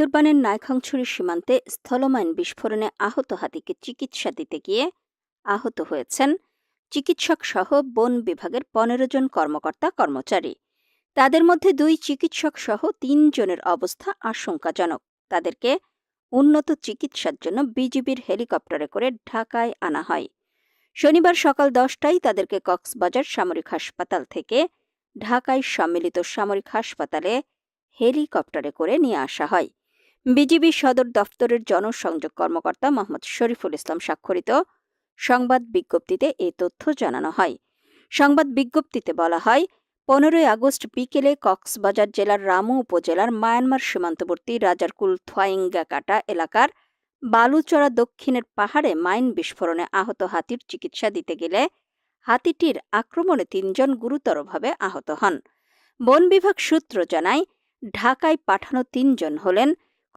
বান্দরবানের নাইখাংছড়ি সীমান্তে স্থলমাইন বিস্ফোরণে আহত হাতিকে চিকিৎসা দিতে গিয়ে আহত হয়েছেন চিকিৎসক সহ বন বিভাগের ১৫ জন কর্মকর্তা কর্মচারী। তাদের মধ্যে ২ চিকিৎসক সহ ৩ জনের অবস্থা আশঙ্কাজনক। তাদেরকে উন্নত চিকিৎসার জন্য বিজিবির হেলিকপ্টারে করে ঢাকায় আনা হয়। শনিবার সকাল ১০টায় তাদেরকে কক্সবাজার সামরিক হাসপাতাল থেকে ঢাকায় সম্মিলিত সামরিক হাসপাতালে হেলিকপ্টারে করে নিয়ে আসা হয়। বিজিবি সদর দফতরের জনসংযোগ কর্মকর্তা মোহাম্মদ শরীফুল ইসলাম স্বাক্ষরিত সংবাদ বিজ্ঞপ্তিতে এ তথ্য জানানো হয়। সংবাদ বিজ্ঞপ্তিতে বলা হয়, ১৫ই আগস্ট বিকেলে কক্সবাজার জেলার রামু উপজেলার মায়ানমার সীমান্তবর্তী রাজারকুল থোয়াইঙ্গাকাটা এলাকার বালুচড়া দক্ষিণের পাহাড়ে মাইন বিস্ফোরণে আহত হাতির চিকিৎসা দিতে গেলে হাতিটির আক্রমণে ৩ জন গুরুতরভাবে আহত হন। বন বিভাগ সূত্র জানায়, ঢাকায় পাঠানো ৩ জন হলেন